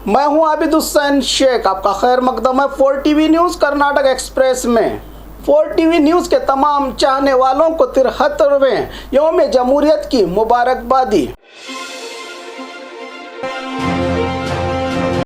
मैं हूं आबिद हुसैन शेख। आपका खैर मकदम है 4 टीवी न्यूज़ कर्नाटक एक्सप्रेस में। 4 टीवी न्यूज़ के तमाम चाहने वालों को 73वें यौम जमहूरियत की मुबारकबादी।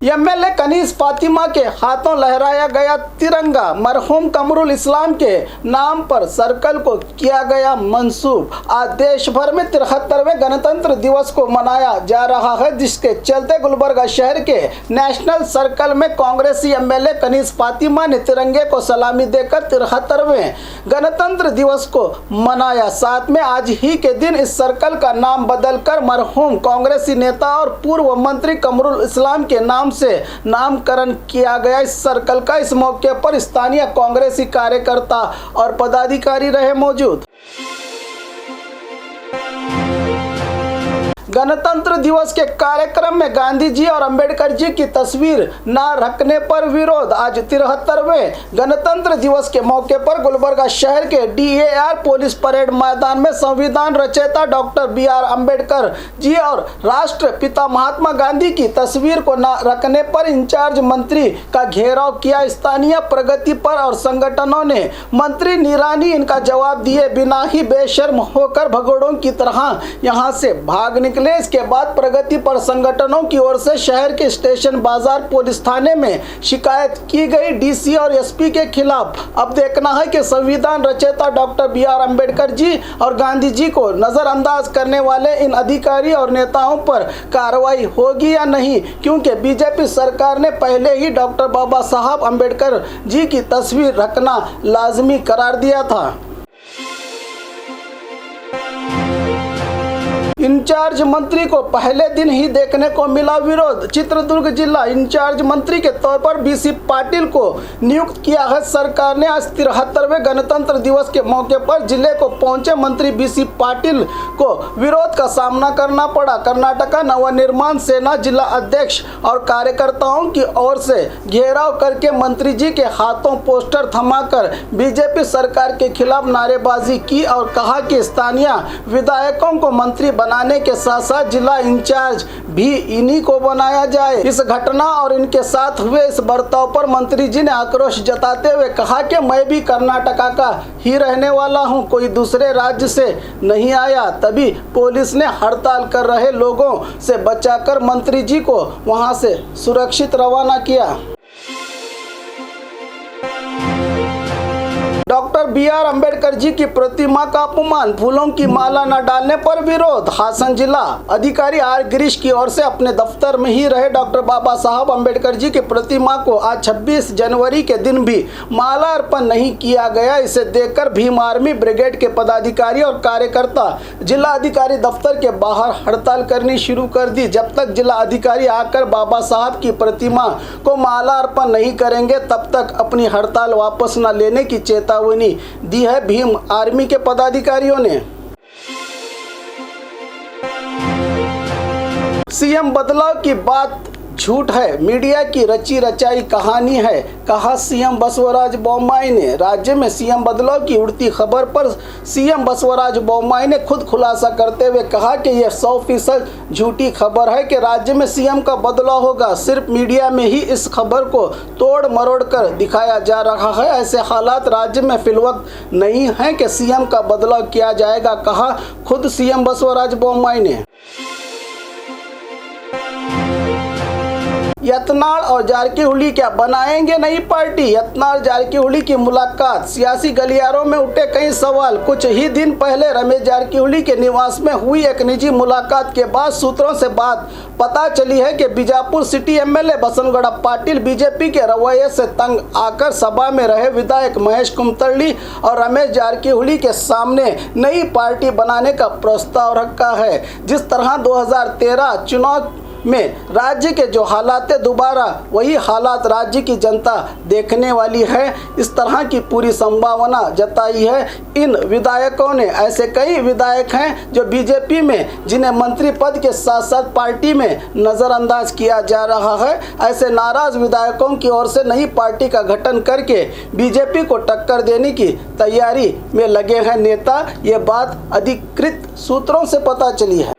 एमएलए कनीज फातिमा के हाथों लहराया गया तिरंगा। मरहूम कमरुल इस्लाम के नाम पर सर्कल को किया गया मंसूब। आज देश भर में 73वें गणतंत्र दिवस को मनाया जा रहा है, जिसके चलते गुलबर्गा शहर के नेशनल सर्कल में कांग्रेसी एमएलए कनीज फातिमा ने तिरंगे को सलामी देकर 73वें गणतंत्र दिवस को मनाया। साथ में आज ही के दिन इस सर्कल का नाम बदलकर मरहूम कांग्रेसी नेता और पूर्व मंत्री कमरुल इस्लाम के नाम से नामकरण किया गया। इस सर्कल का इस मौके पर स्थानीय कांग्रेसी कार्यकर्ता और पदाधिकारी रहे मौजूद। गणतंत्र दिवस के कार्यक्रम में गांधी जी और अंबेडकर जी की तस्वीर न रखने पर विरोध। आज 73वें गणतंत्र दिवस के मौके पर गुलबर्गा शहर के DAR पुलिस परेड मैदान में संविधान रचयिता डॉक्टर BR अम्बेडकर जी और राष्ट्रपिता महात्मा गांधी की तस्वीर को न रखने पर इंचार्ज मंत्री का घेराव किया। स्थानीय प्रगति पर और संगठनों ने मंत्री निरानी इनका जवाब दिए बिना ही बेशर्म होकर भगोड़ों की तरह यहां से भाग निकले। इसके बाद प्रगति पर संगठनों की ओर से शहर के स्टेशन बाजार पुलिस थाने में शिकायत की गई DC और SP के खिलाफ। अब देखना है कि संविधान रचयिता डॉक्टर BR अम्बेडकर जी और गांधी जी को नजरअंदाज करने वाले इन अधिकारी और नेताओं पर कार्रवाई होगी या नहीं, क्योंकि बीजेपी सरकार ने पहले ही डॉक्टर बाबा साहब अम्बेडकर जी की तस्वीर रखना लाजमी करार दिया था। इंचार्ज मंत्री को पहले दिन ही देखने को मिला विरोध। चित्रदुर्ग जिला इंचार्ज मंत्री के तौर पर BC पाटिल को नियुक्त किया है सरकार ने। आज 73वें गणतंत्र दिवस के मौके पर जिले को पहुंचे मंत्री BC पाटिल को विरोध का सामना करना पड़ा। कर्नाटक नवनिर्माण सेना जिला अध्यक्ष और कार्यकर्ताओं की ओर से घेराव करके मंत्री जी के हाथों पोस्टर थमाकर बीजेपी सरकार के खिलाफ नारेबाजी की और कहा कि स्थानीय विधायकों को मंत्री बनाने के साथ साथ जिला इंचार्ज भी इन्हीं को बनाया जाए। इस घटना और इनके साथ हुए इस बर्ताव पर मंत्री जी ने आक्रोश जताते हुए कहा कि मैं भी कर्नाटक का ही रहने वाला हूं, कोई दूसरे राज्य से नहीं आया। तभी पुलिस ने हड़ताल कर रहे लोगों से बचाकर मंत्री जी को वहां से सुरक्षित रवाना किया। डॉक्टर BR अम्बेडकर जी की प्रतिमा का अपमान, फूलों की माला न डालने पर विरोध। हासन जिला अधिकारी R गिरीश की ओर से अपने दफ्तर में ही रहे डॉक्टर बाबा साहब अम्बेडकर जी की प्रतिमा को आज 26 जनवरी के दिन भी माला अर्पण नहीं किया गया। इसे देखकर भीम आर्मी ब्रिगेड के पदाधिकारी और कार्यकर्ता जिला अधिकारी दफ्तर के बाहर हड़ताल करनी शुरू कर दी। जब तक जिला अधिकारी आकर बाबा साहब की प्रतिमा को माला अर्पण नहीं करेंगे, तब तक अपनी हड़ताल वापस न लेने की चेतावनी दी है भीम आर्मी के पदाधिकारियों ने। CM बदलाव की बात झूठ है, मीडिया की रची रचाई कहानी है, कहा CM बसवराज बोम्मई ने। राज्य में CM बदलाव की उड़ती खबर पर CM बसवराज बोम्मई ने खुद खुलासा करते हुए कहा कि यह 100% झूठी खबर है कि राज्य में CM का बदलाव होगा। सिर्फ मीडिया में ही इस खबर को तोड़ मरोड़ कर दिखाया जा रहा है। ऐसे हालात राज्य में फिलवक्त नहीं है कि CM का बदलाव किया जाएगा, कहा खुद CM बसवराज बोम्मई ने। यत्नाल और जारकीहोली क्या बनाएंगे नई पार्टी? यत्नाल जारकीहोली की मुलाकात, सियासी गलियारों में उठे कई सवाल। कुछ ही दिन पहले रमेश जारकीहोली के निवास में हुई एक निजी मुलाकात के बाद सूत्रों से बात पता चली है कि Bijapur city MLA Basanagouda Patil BJP के रवैये से तंग आकर सभा में रहे विधायक महेश कुमतर्ली और रमेश जारकीहोली के सामने नई पार्टी बनाने का प्रस्ताव रखा है। जिस तरह 2013 चुनाव में राज्य के जो हालात दोबारा वही हालात राज्य की जनता देखने वाली है, इस तरह की पूरी संभावना जताई है इन विधायकों ने। ऐसे कई विधायक हैं जो बीजेपी में, जिन्हें मंत्री पद के साथ साथ पार्टी में नज़रअंदाज किया जा रहा है। ऐसे नाराज विधायकों की ओर से नई पार्टी का गठन करके बीजेपी को टक्कर देने की तैयारी में लगे हैं नेता। ये बात अधिकृत सूत्रों से पता चली है।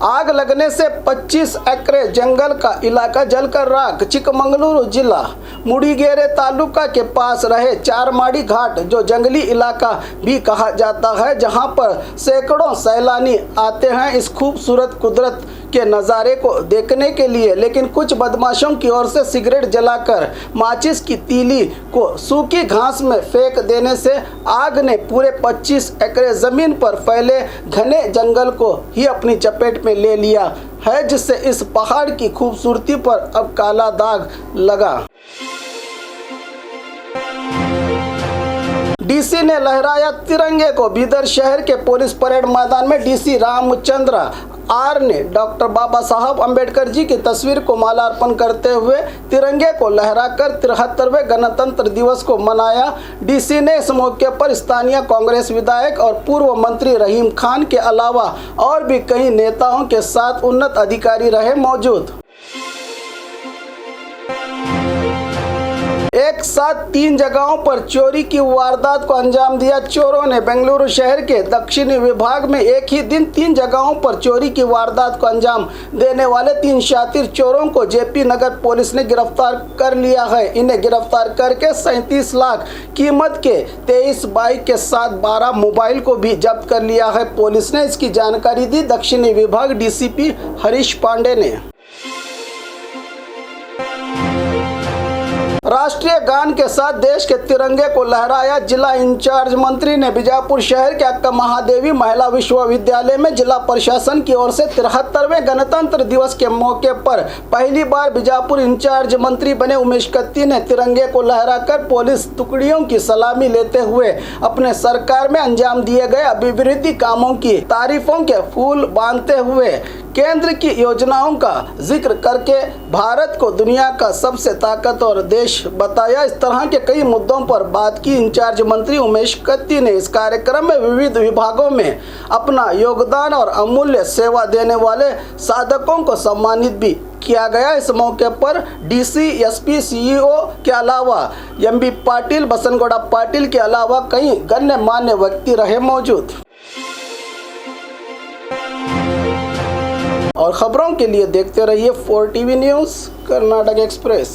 आग लगने से 25 एकड़ जंगल का इलाका जलकर राख। चिकमंगलुरु जिला मुड़ीगेरे तालुका के पास रहे चारमाड़ी घाट, जो जंगली इलाका भी कहा जाता है, जहां पर सैकड़ों सैलानी आते हैं इस खूबसूरत कुदरत के नज़ारे को देखने के लिए। लेकिन कुछ बदमाशों की ओर से सिगरेट जलाकर माचिस की तीली को सूखी घास में फेंक देने से आग ने पूरे 25 एकड़ जमीन पर फैले घने जंगल को ही अपनी चपेट में ले लिया है, जिससे इस पहाड़ की खूबसूरती पर अब काला दाग लगा। डीसी ने लहराया तिरंगे को। बीदर शहर के पुलिस परेड मैदान में डीसी रामचंद्र आर ने डॉक्टर बाबा साहब अम्बेडकर जी की तस्वीर को मालार्पण करते हुए तिरंगे को लहराकर 73वें गणतंत्र दिवस को मनाया। डीसी ने इस मौके पर स्थानीय कांग्रेस विधायक और पूर्व मंत्री रहीम खान के अलावा और भी कई नेताओं के साथ उन्नत अधिकारी रहे मौजूद। एक साथ 3 जगहों पर चोरी की वारदात को अंजाम दिया चोरों ने। बेंगलुरु शहर के दक्षिणी विभाग में एक ही दिन 3 जगहों पर चोरी की वारदात को अंजाम देने वाले 3 शातिर चोरों को जेपी नगर पुलिस ने गिरफ्तार कर लिया है। इन्हें गिरफ्तार करके 37 लाख कीमत के 23 बाइक के साथ 12 मोबाइल को भी जब्त कर लिया है। पुलिस ने इसकी जानकारी दी दक्षिणी विभाग डीसीपी हरीश पांडे ने। राष्ट्रीय गान के साथ देश के तिरंगे को लहराया। जिला इंचार्ज मंत्री ने बीजापुर शहर के अक्का महादेवी महिला विश्वविद्यालय में जिला प्रशासन की ओर से 73वें गणतंत्र दिवस के मौके पर पहली बार बीजापुर इंचार्ज मंत्री बने उमेश कत्ती ने तिरंगे को लहराकर पुलिस टुकड़ियों की सलामी लेते हुए अपने सरकार में अंजाम दिए गए अभिवृद्धि कामों की तारीफों के फूल बांधते हुए केंद्र की योजनाओं का जिक्र करके भारत को दुनिया का सबसे ताकतवर देश बताया। इस तरह के कई मुद्दों पर बात की इंचार्ज मंत्री उमेश कत्ती ने। इस कार्यक्रम में विविध विभागों में अपना योगदान और अमूल्य सेवा देने वाले साधकों को सम्मानित भी किया गया। इस मौके पर डीसी, एसपी, सीईओ के अलावा एमबी पाटिल, बसनगौड़ा पाटिल के अलावा कई गण्यमान्य व्यक्ति रहे मौजूद। और खबरों के लिए देखते रहिए 4 टीवी न्यूज़ कर्नाटक एक्सप्रेस।